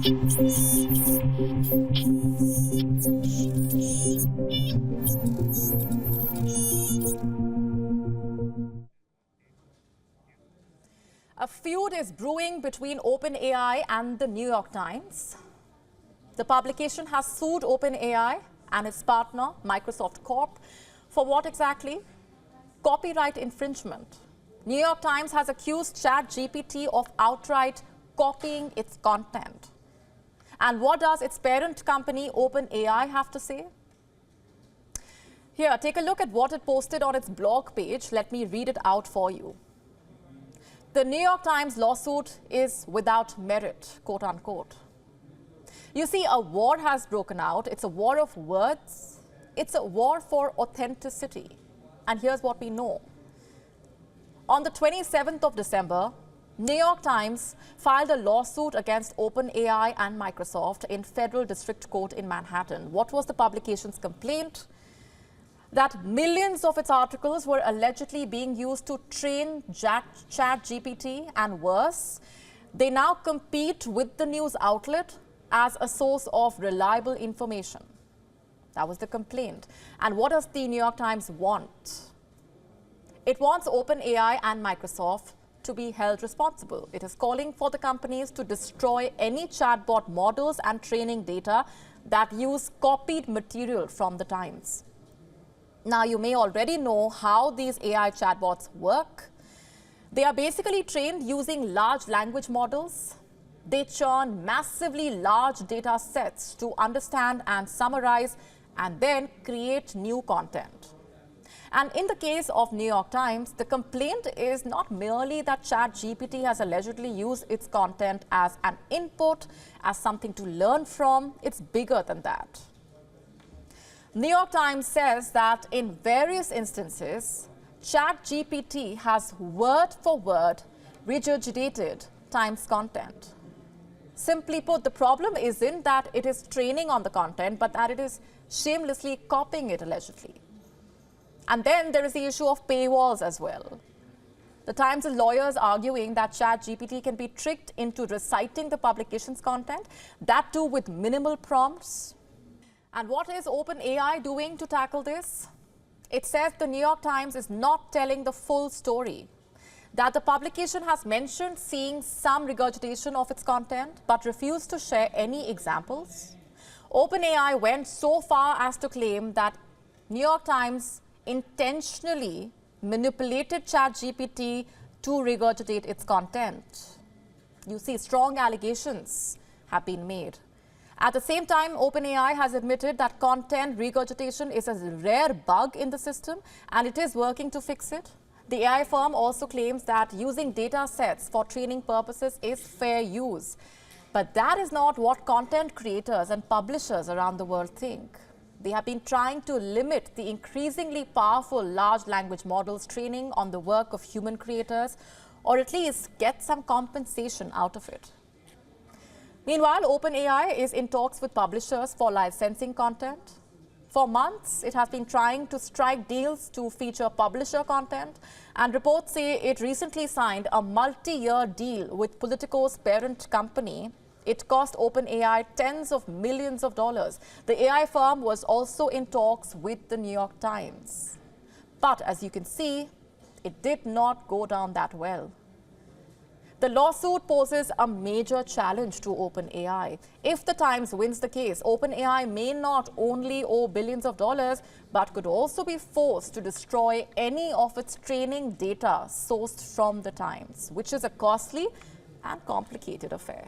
A feud is brewing between OpenAI and the New York Times. The publication has sued OpenAI and its partner, Microsoft Corp, for what exactly? Copyright infringement. New York Times has accused ChatGPT of outright copying its content. And what does its parent company, OpenAI, have to say? Here, take a look at what it posted on its blog page. Let me read it out for you. The New York Times lawsuit is without merit, quote unquote. You see, a war has broken out. It's a war of words. It's a war for authenticity. And here's what we know. On the 27th of December, New York Times filed a lawsuit against OpenAI and Microsoft in Federal District Court in Manhattan. What was the publication's complaint? That millions of its articles were allegedly being used to train ChatGPT, and worse, they now compete with the news outlet as a source of reliable information. That was the complaint. And what does the New York Times want? It wants OpenAI and Microsoft to be held responsible. It is calling for the companies to destroy any chatbot models and training data that use copied material from the Times. Now, you may already know how these AI chatbots work. They are basically trained using large language models. They churn massively large data sets to understand and summarize and then create new content. And in the case of New York Times, the complaint is not merely that ChatGPT has allegedly used its content as an input, as something to learn from. It's bigger than that. New York Times says that in various instances, ChatGPT has word for word regurgitated Times content. Simply put, the problem isn't that it is training on the content, but that it is shamelessly copying it allegedly. And then there is the issue of paywalls as well. The Times' lawyers arguing that ChatGPT can be tricked into reciting the publication's content, that too with minimal prompts. And what is OpenAI doing to tackle this? It says the New York Times is not telling the full story, that the publication has mentioned seeing some regurgitation of its content, but refused to share any examples. OpenAI went so far as to claim that New York Times intentionally manipulated ChatGPT to regurgitate its content. You see, strong allegations have been made. At the same time, OpenAI has admitted that content regurgitation is a rare bug in the system and it is working to fix it. The AI firm also claims that using data sets for training purposes is fair use. But that is not what content creators and publishers around the world think. They have been trying to limit the increasingly powerful large language models training on the work of human creators, or at least get some compensation out of it. Meanwhile, OpenAI is in talks with publishers for licensing content. For months, it has been trying to strike deals to feature publisher content, and reports say it recently signed a multi-year deal with Politico's parent company. It cost OpenAI tens of millions of dollars. The AI firm was also in talks with the New York Times. But as you can see, it did not go down that well. The lawsuit poses a major challenge to OpenAI. If the Times wins the case, OpenAI may not only owe billions of dollars, but could also be forced to destroy any of its training data sourced from the Times, which is a costly and complicated affair.